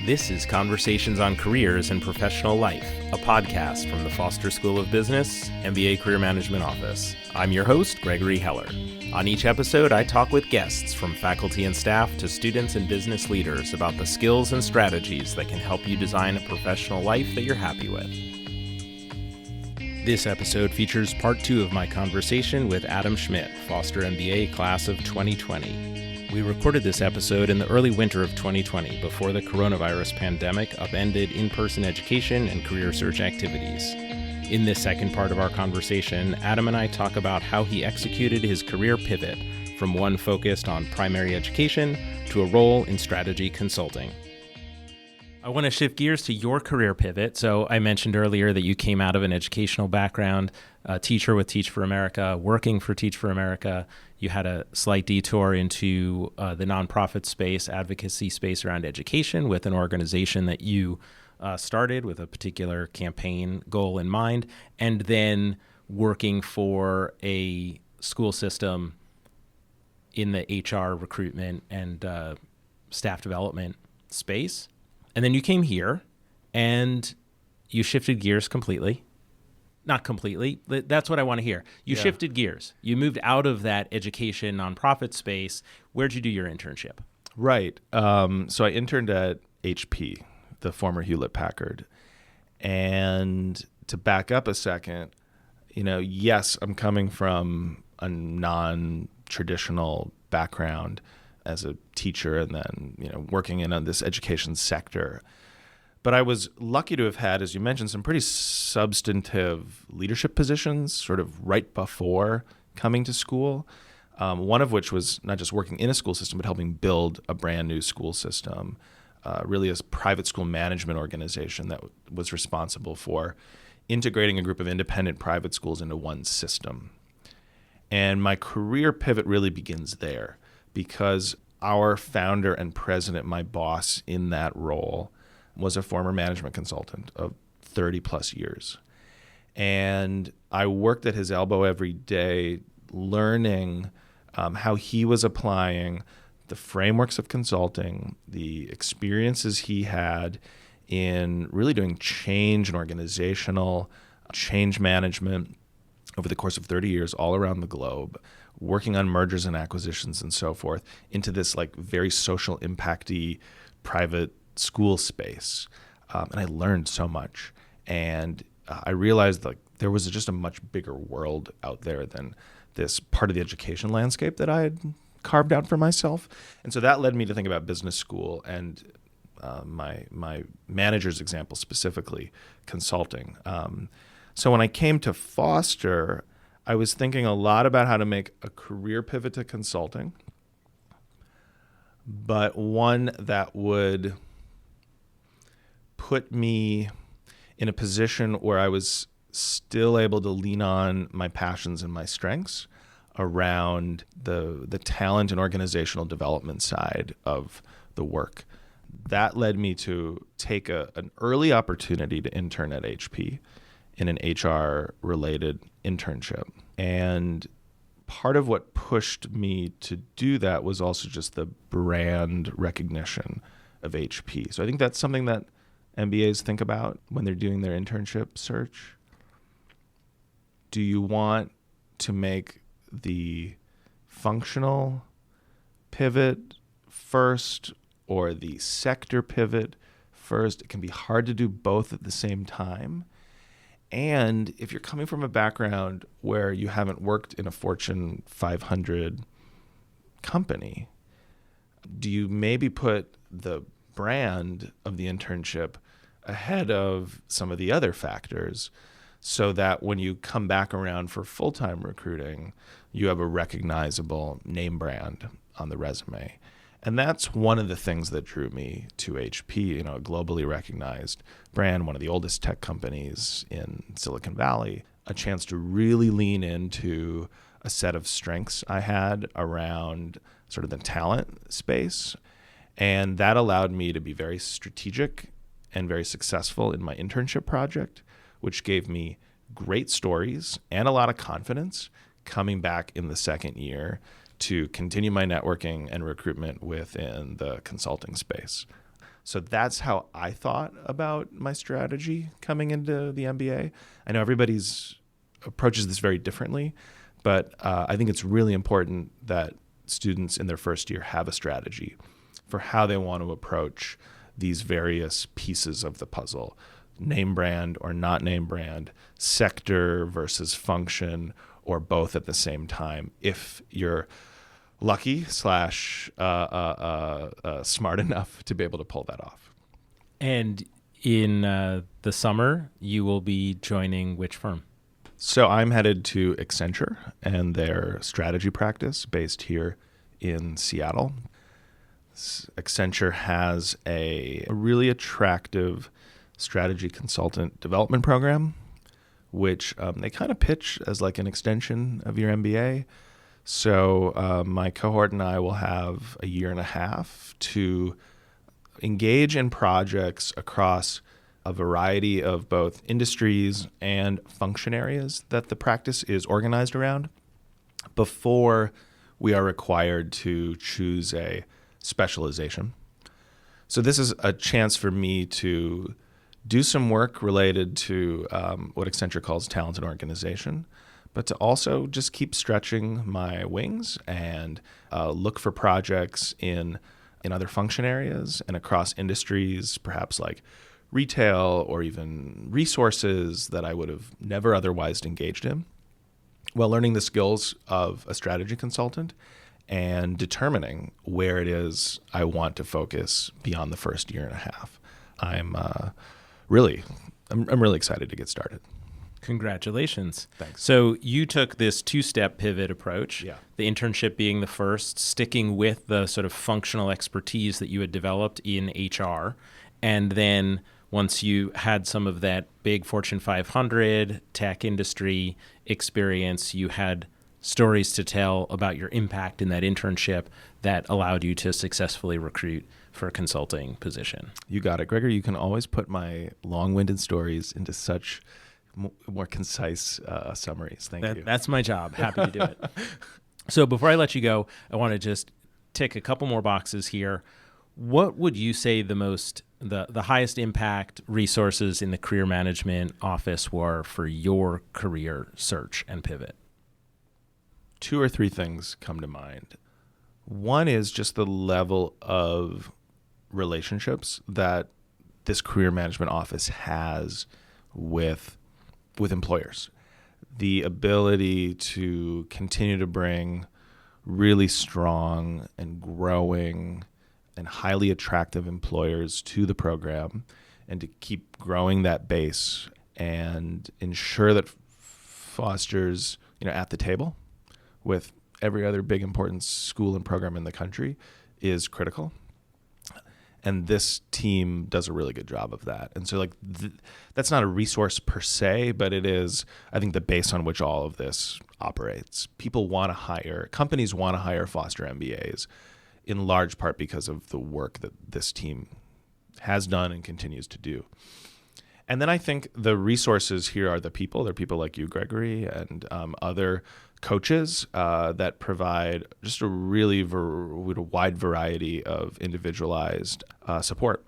This is Conversations on Careers and Professional Life, a podcast from the Foster School of Business, MBA Career Management Office. I'm your host, Gregory Heller. On each episode, I talk with guests from faculty and staff to students and business leaders about the skills and strategies that can help you design a professional life that you're happy with. This episode features part 2 of my conversation with Adam Schmidt, Foster MBA class of 2020. We recorded this episode in the early winter of 2020 before the coronavirus pandemic upended in-person education and career search activities. In this second part of our conversation, Adam and I talk about how he executed his career pivot from one focused on primary education to a role in strategy consulting. I want to shift gears to your career pivot. So I mentioned earlier that you came out of an educational background, a teacher with Teach for America, working for Teach for America. You had a slight detour into the nonprofit space, advocacy space around education with an organization that you started with a particular campaign goal in mind, and then working for a school system in the HR recruitment and staff development space. And then you came here and you shifted gears completely. Not completely. That's what I want to hear. You shifted gears. You moved out of that education nonprofit space. Where'd you do your internship? Right. So I interned at HP, the former Hewlett-Packard. And to back up a second, yes, I'm coming from a non-traditional background as a teacher and then, working in this education sector. But I was lucky to have had, as you mentioned, some pretty substantive leadership positions sort of right before coming to school, one of which was not just working in a school system, but helping build a brand new school system, really a private school management organization that was responsible for integrating a group of independent private schools into one system. And my career pivot really begins there because our founder and president, my boss in that role, was a former management consultant of 30 plus years. And I worked at his elbow every day learning how he was applying the frameworks of consulting, the experiences he had in really doing change and organizational change management over the course of 30 years all around the globe, working on mergers and acquisitions and so forth, into this very social impacty private school space. And I learned so much. And I realized there was just a much bigger world out there than this part of the education landscape that I had carved out for myself. And so that led me to think about business school and my manager's example, specifically consulting. So when I came to Foster, I was thinking a lot about how to make a career pivot to consulting, but one that would put me in a position where I was still able to lean on my passions and my strengths around the talent and organizational development side of the work. That led me to take an early opportunity to intern at HP in an HR-related internship. And part of what pushed me to do that was also just the brand recognition of HP. So I think that's something that MBAs think about when they're doing their internship search. Do you want to make the functional pivot first or the sector pivot first? It can be hard to do both at the same time. And if you're coming from a background where you haven't worked in a Fortune 500 company, do you maybe put the brand of the internship ahead of some of the other factors so that when you come back around for full-time recruiting, you have a recognizable name brand on the resume? And that's one of the things that drew me to HP, a globally recognized brand, one of the oldest tech companies in Silicon Valley, a chance to really lean into a set of strengths I had around sort of the talent space. And that allowed me to be very strategic and very successful in my internship project, which gave me great stories and a lot of confidence coming back in the second year to continue my networking and recruitment within the consulting space. So that's how I thought about my strategy coming into the MBA. I know everybody's approaches this very differently, but I think it's really important that students in their first year have a strategy for how they want to approach these various pieces of the puzzle, name brand or not name brand, sector versus function, or both at the same time, if you're lucky / smart enough to be able to pull that off. And in the summer, you will be joining which firm? So I'm headed to Accenture and their strategy practice based here in Seattle. Accenture has a really attractive strategy consultant development program, which they kind of pitch as like an extension of your MBA. So my cohort and I will have a year and a half to engage in projects across a variety of both industries and function areas that the practice is organized around before we are required to choose a specialization. So this is a chance for me to do some work related to what Accenture calls talent and organization, but to also just keep stretching my wings and look for projects in other function areas and across industries, perhaps like retail or even resources that I would have never otherwise engaged in, while learning the skills of a strategy consultant and determining where it is I want to focus beyond the first year and a half. I'm really excited to get started. Congratulations. Thanks. So you took this two-step pivot approach, Yeah. the internship being the first, sticking with the sort of functional expertise that you had developed in HR. And then once you had some of that big Fortune 500 tech industry experience, you had stories to tell about your impact in that internship that allowed you to successfully recruit for a consulting position. You got it, Gregor. You can always put my long-winded stories into such more concise summaries. Thank you. That's my job. Happy to do it. So before I let you go, I want to just tick a couple more boxes here. What would you say the highest impact resources in the career management office were for your career search and pivot? 2 or 3 things come to mind. One is just the level of relationships that this career management office has with employers. The ability to continue to bring really strong and growing and highly attractive employers to the program, and to keep growing that base and ensure that fosters, at the table with every other big important school and program in the country is critical. And this team does a really good job of that. And so that's not a resource per se, but it is, I think, the base on which all of this operates. Companies want to hire foster MBAs in large part because of the work that this team has done and continues to do. And then I think the resources here are the people. They're people like you, Gregory, and other coaches that provide just a really wide variety of individualized support.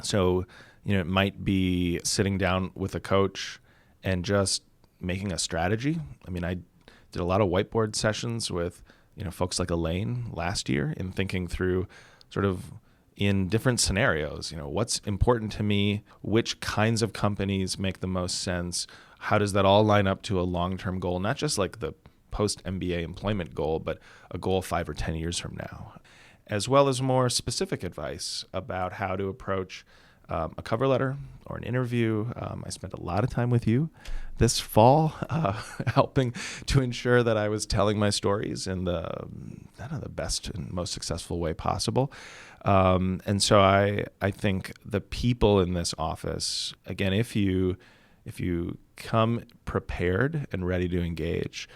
So, it might be sitting down with a coach and just making a strategy. I mean, I did a lot of whiteboard sessions with folks like Elaine last year in thinking through sort of in different scenarios, what's important to me, which kinds of companies make the most sense, how does that all line up to a long-term goal, not just like the post-MBA employment goal, but a goal 5 or 10 years from now, as well as more specific advice about how to approach a cover letter or an interview. I spent a lot of time with you this fall, helping to ensure that I was telling my stories in the best and most successful way possible. And so I think the people in this office, again, if you come prepared and ready to engage,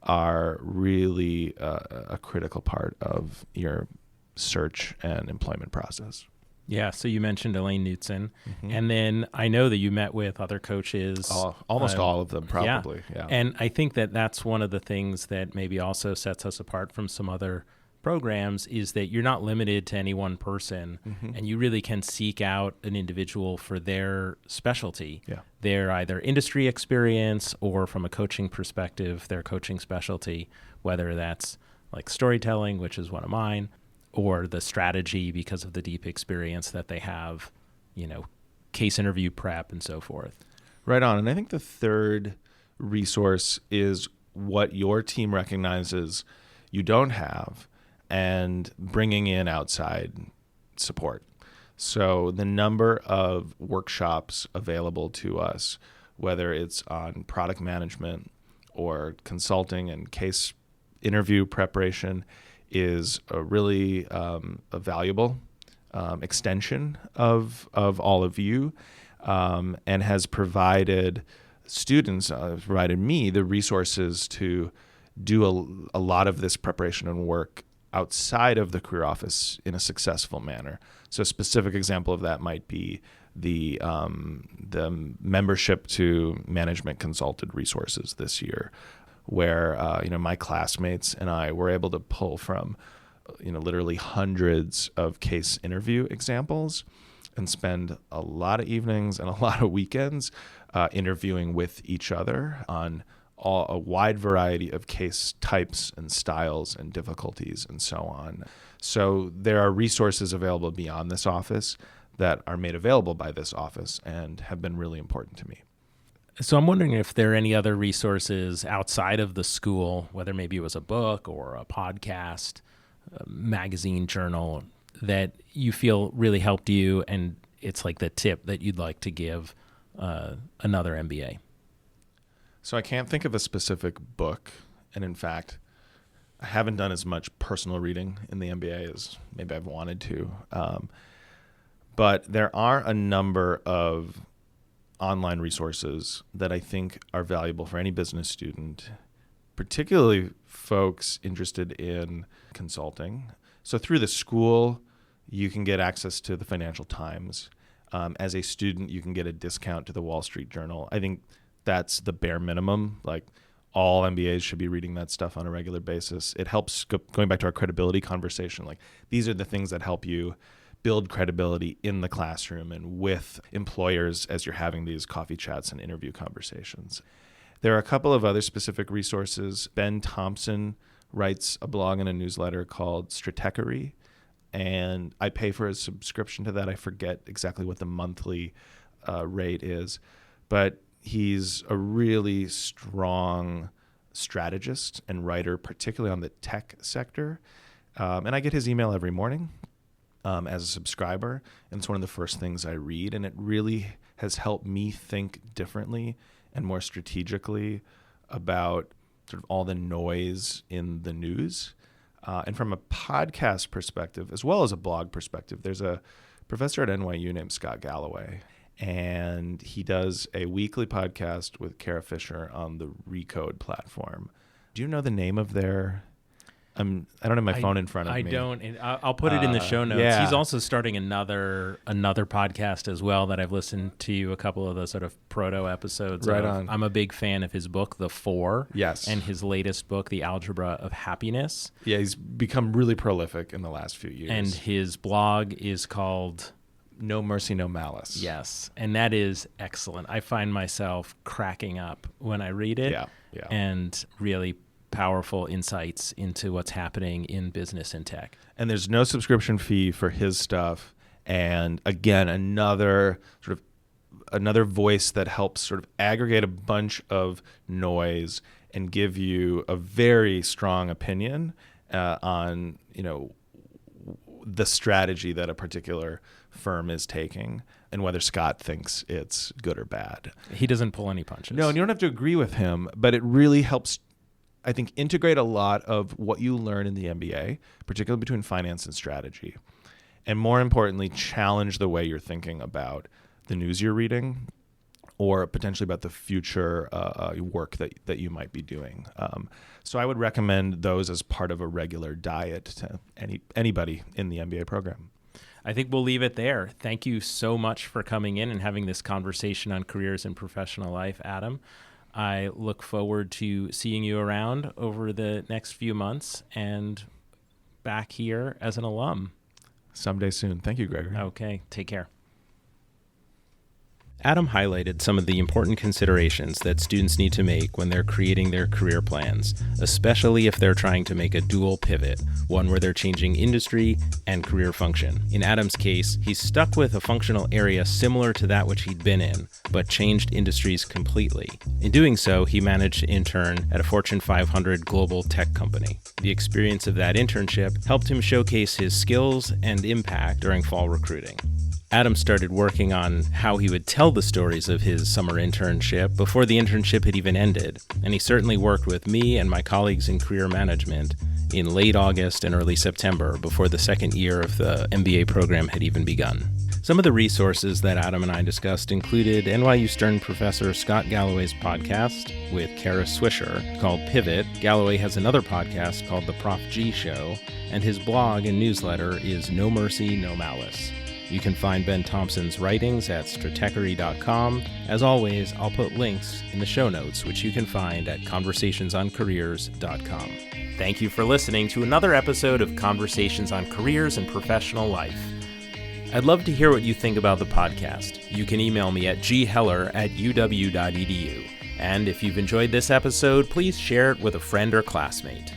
are really a critical part of your search and employment process. Yeah, so you mentioned Elaine Knutson, and then I know that you met with other coaches. Almost all of them, probably. Yeah. And I think that that's one of the things that maybe also sets us apart from some other programs is that you're not limited to any one person, and you really can seek out an individual for their specialty. Yeah. Their either industry experience or from a coaching perspective, their coaching specialty, whether that's like storytelling, which is one of mine, or the strategy because of the deep experience that they have, case interview prep and so forth. Right on. And I think the third resource is what your team recognizes you don't have and bringing in outside support. So the number of workshops available to us, whether it's on product management or consulting and case interview preparation, is a really a valuable extension of all of you, and has provided students, provided me the resources to do a lot of this preparation and work outside of the career office in a successful manner. So a specific example of that might be the membership to management consulted resources this year, where my classmates and I were able to pull from literally hundreds of case interview examples and spend a lot of evenings and a lot of weekends interviewing with each other on a wide variety of case types and styles and difficulties and so on. So there are resources available beyond this office that are made available by this office and have been really important to me. So I'm wondering if there are any other resources outside of the school, whether maybe it was a book or a podcast, a magazine, journal, that you feel really helped you, and it's like the tip that you'd like to give another MBA. So I can't think of a specific book, and in fact, I haven't done as much personal reading in the MBA as maybe I've wanted to. But there are a number of online resources that I think are valuable for any business student, particularly folks interested in consulting. So through the school, you can get access to the Financial Times. As a student, you can get a discount to the Wall Street Journal. I think that's the bare minimum. Like, all MBAs should be reading that stuff on a regular basis. It helps, going back to our credibility conversation, like these are the things that help you build credibility in the classroom and with employers as you're having these coffee chats and interview conversations. There are a couple of other specific resources. Ben Thompson writes a blog and a newsletter called Stratechery, and I pay for a subscription to that. I forget exactly what the monthly rate is, but he's a really strong strategist and writer, particularly on the tech sector. And I get his email every morning as a subscriber, and it's one of the first things I read, and it really has helped me think differently and more strategically about sort of all the noise in the news. And from a podcast perspective, as well as a blog perspective, there's a professor at NYU named Scott Galloway, and he does a weekly podcast with Kara Fisher on the Recode platform. Do you know the name of their... I don't have my phone in front of me. I don't. And I'll put it in the show notes. Yeah. He's also starting another podcast as well that I've listened to a couple of the sort of proto episodes Right of. on. I'm a big fan of his book, The Four. Yes. And his latest book, The Algebra of Happiness. Yeah, he's become really prolific in the last few years. And his blog is called... No Mercy, No Malice. Yes. And that is excellent. I find myself cracking up when I read it. Yeah. And really powerful insights into what's happening in business and tech. And there's no subscription fee for his stuff. And again, another voice that helps sort of aggregate a bunch of noise and give you a very strong opinion on, the strategy that a particular firm is taking and whether Scott thinks it's good or bad. He doesn't pull any punches. No, and you don't have to agree with him, but it really helps, I think, integrate a lot of what you learn in the MBA, particularly between finance and strategy, and more importantly, challenge the way you're thinking about the news you're reading or potentially about the future work that you might be doing. So I would recommend those as part of a regular diet to anybody in the MBA program. I think we'll leave it there. Thank you so much for coming in and having this conversation on careers and professional life, Adam. I look forward to seeing you around over the next few months and back here as an alum. Someday soon. Thank you, Gregory. Okay, take care. Adam highlighted some of the important considerations that students need to make when they're creating their career plans, especially if they're trying to make a dual pivot, one where they're changing industry and career function. In Adam's case, he's stuck with a functional area similar to that which he'd been in, but changed industries completely. In doing so, he managed to intern at a Fortune 500 global tech company. The experience of that internship helped him showcase his skills and impact during fall recruiting. Adam started working on how he would tell the stories of his summer internship before the internship had even ended, and he certainly worked with me and my colleagues in career management in late August and early September before the second year of the MBA program had even begun. Some of the resources that Adam and I discussed included NYU Stern professor Scott Galloway's podcast with Kara Swisher called Pivot. Galloway has another podcast called The Prof G Show, and his blog and newsletter is No Mercy, No Malice. You can find Ben Thompson's writings at stratechery.com. As always, I'll put links in the show notes, which you can find at conversationsoncareers.com. Thank you for listening to another episode of Conversations on Careers and Professional Life. I'd love to hear what you think about the podcast. You can email me at gheller@uw.edu. And if you've enjoyed this episode, please share it with a friend or classmate.